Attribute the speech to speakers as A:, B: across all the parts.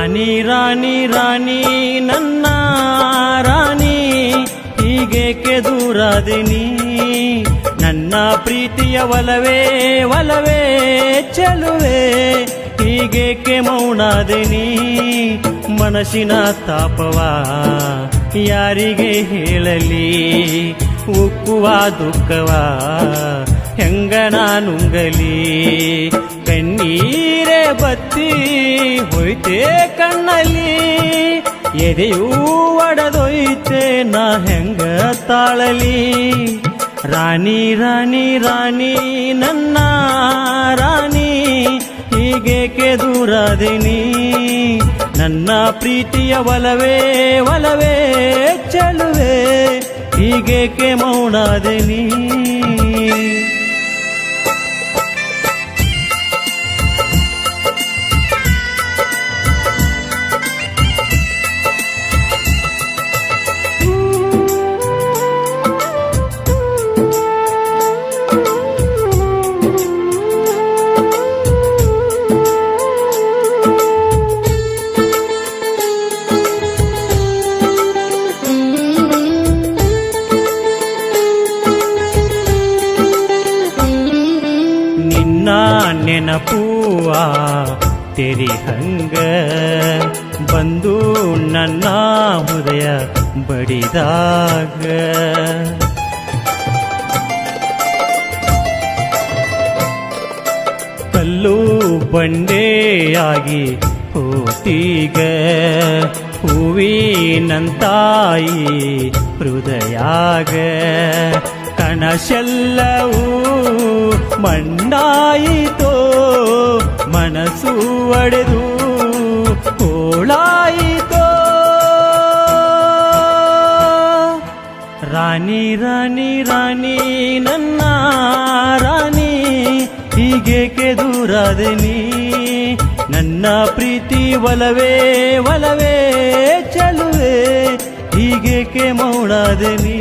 A: ರಾಣಿ ರಾಣಿ ರಾಣಿ ನನ್ನ ರಾಣಿ ಹೀಗೇಕೆ ದೂರಾದಿನಿ ನನ್ನ ಪ್ರೀತಿಯ ಒಲವೇ ಒಲವೇ ಚೆಲುವೆ ಹೀಗೇಕೆ ಮೌನಾದಿನಿ ಮನಸ್ಸಿನ ತಾಪವ ಯಾರಿಗೆ ಹೇಳಲಿ ಉಕ್ಕುವ ದುಃಖವ ಹೆಂಗ ನಾನುಂಗಲಿ ಕಣ್ಣೀರೇ ಬತ್ತಿ ಹೋಯ್ತೆ ಕಣ್ಣಲ್ಲಿ ಎದೆಯೂ ಒಡೆದೊಯ್ತೆ ನಾ ಹೆಂಗ ತಾಳಲಿ ರಾಣಿ ರಾಣಿ ರಾಣಿ ನನ್ನ ರಾಣಿ ಹೀಗೇಕೆ ದೂರಾದಿನಿ ನನ್ನ ಪ್ರೀತಿಯ ಒಲವೇ ಒಲವೇ ಚೆಲುವೆ ಹೀಗೇಕೆ ಮೌನಾದಿನಿ ನೆನಪುವ ತೆರಿ ಹಂಗ ಬಂದು ನನ್ನ ಹೃದಯ ಬಡಿದಾಗ ಕಲ್ಲು ಬಂಡೆಯಾಗಿ ಹೋತೀಗ ಹೂವಿನಂತಾಯಿ ಹೃದಯಾಗ ಕನಸೆಲ್ಲವೂ ಮಣ್ಣಾಯಿತೋ ಮನಸ್ಸು ಒಡೆದು ಹೋಳಾಯಿತೋ ರಾಣಿ ರಾಣಿ ರಾಣಿ ನನ್ನ ರಾಣಿ ಹೀಗೇಕೆ ದೂರಾದಿನಿ ನನ್ನ ಪ್ರೀತಿ ಒಲವೇ ಒಲವೇ ಚೆಲುವೆ ಹೀಗೇಕೆ ಮೌನಾದಿನಿ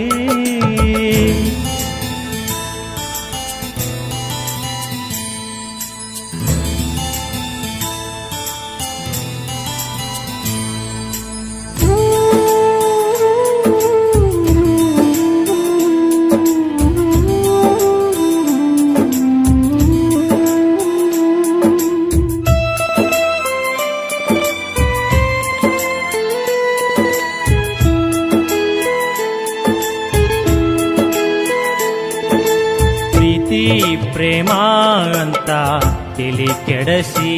A: ಪ್ರೇಮ ಅಂತ ತಿಳಿ ಕೆಡಸಿ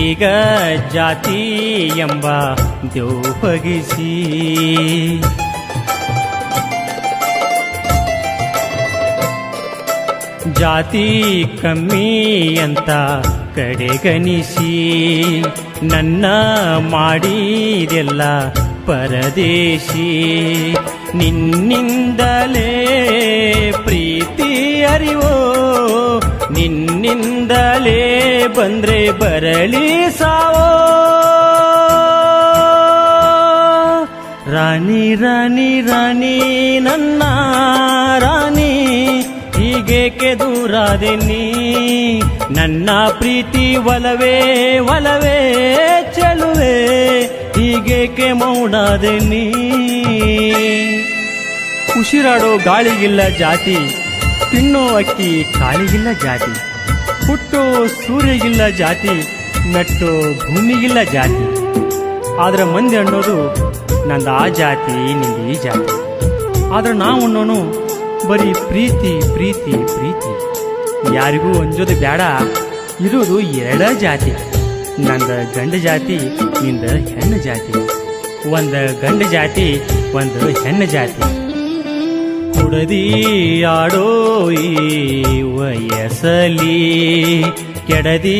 A: ಈಗ ಜಾತಿ ಎಂಬ ದೇವಗಿಸಿ ಜಾತಿ ಕಮ್ಮಿ ಅಂತ ಕಡೆಗಣಿಸಿ ನನ್ನ ಮಾಡಿದೆಲ್ಲ ಪರದೇಶಿ ನಿನ್ನಿಂದಲೇ ಪ್ರೀತಿ ಅರಿವೋ ನಿನ್ನಿಂದಲೇ ಬಂದ್ರೆ ಬರಲಿ ಸಾವೋ ರಾಣಿ ರಾಣಿ ರಾಣಿ ನನ್ನ ರಾಣಿ ಹೀಗೇಕೆ ದೂರಾದಿನಿ ನನ್ನ ಪ್ರೀತಿ ಒಲವೇ ಒಲವೇ ಚೆಲುವೆ ಹೀಗೇಕೆ ಮೌನಾದಿನಿ ಉಸಿರಾಡೋ ಗಾಳಿಗಿಲ್ಲ ಜಾತಿ ತಿನ್ನೋ ಅಕ್ಕಿ ಕಾಳಿಗಿಲ್ಲ ಜಾತಿ ಹುಟ್ಟೋ ಸೂರ್ಯಗಿಲ್ಲ ಜಾತಿ ಮೆಟ್ಟೋ ಭೂಮಿಗಿಲ್ಲ ಜಾತಿ ಆದ್ರೆ ಮಂದಿ ಅನ್ನೋದು ನಂದು ಆ ಜಾತಿ ನಿಂದು ಈ ಜಾತಿ ಆದ್ರೆ ನಾವು ಅನ್ನೋನು ಬರೀ ಪ್ರೀತಿ ಪ್ರೀತಿ ಪ್ರೀತಿ ಯಾರಿಗೂ ಅಂಜೋದು ಬೇಡ ಇರೋದು ಎರಡ ಜಾತಿ ನಂದ ಗಂಡ ಜಾತಿ ನಿಂದ ಹೆಣ್ಣು ಜಾತಿ ಒಂದು ಗಂಡ ಜಾತಿ ಒಂದು ಹೆಣ್ಣು ಜಾತಿ ಕುಡದಿ ಆಡೋ ಈ ವಯಸ್ಸಲಿ ಕೆಡದಿ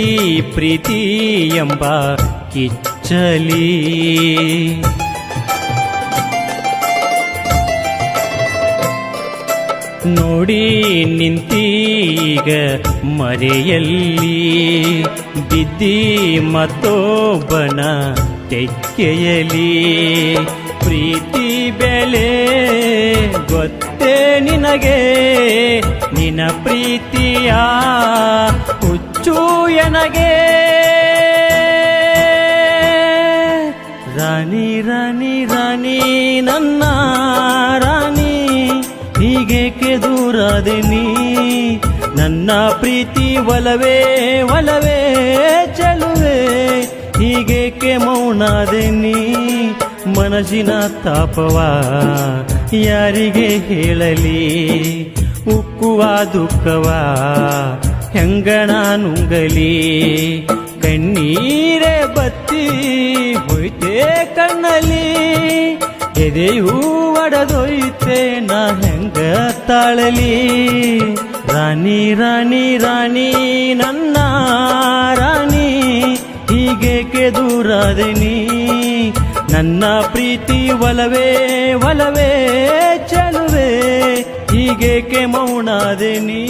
A: ಪ್ರೀತಿ ಎಂಬ ಕಿಚ್ಚಲಿ ನೋಡಿ ನಿಂತೀಗ ಮರೆಯಲ್ಲಿ ಬಿದ್ದಿ ಮತ್ತೊಬ್ಬನ ತೆಕ್ಕೆಯಲಿ ಪ್ರೀತಿ ಬೆಲೆ ಗೊತ್ತೇ ನಿನಗೆ ನಿನ ಪ್ರೀತಿಯ ಹುಚ್ಚು ಎನಗೆ ರಾಣಿ ರಾಣಿ ರಾಣಿ ನನ್ನ ರಾಣಿ ಹೀಗೇಕೆ ದೂರಾದೆ ನೀ ನನ್ನ ಪ್ರೀತಿ ಒಲವೇ ಒಲವೇ ಚೆಲುವೆ ಹೀಗೇಕೆ ಮೌನಾದೆ ನೀ ಮನಸ್ಸಿನ ತಾಪವ ಯಾರಿಗೆ ಹೇಳಲಿ ಉಕ್ಕುವ ದುಃಖವ ಹೆಂಗಣ ನುಂಗಲಿ ಕಣ್ಣೀರೇ ಬತ್ತಿ ಹೋಯ್ತೆ ಕಣ್ಣಲ್ಲಿ ಎದೆಯೂ ಒಡೆದೊಯ್ತೆ ನಾ ಹೆಂಗ ತಾಳಲಿ ರಾಣಿ ರಾಣಿ ರಾಣಿ ನನ್ನ ರಾಣಿ ಹೀಗೇಕೆ ದೂರಾದೆ ನೀ ನನ್ನ ಪ್ರೀತಿ ಒಲವೇ ಒಲವೇ ಚೆಲುವೆ ಹೀಗೇಕೆ ಮೌನಾದೆ ನೀ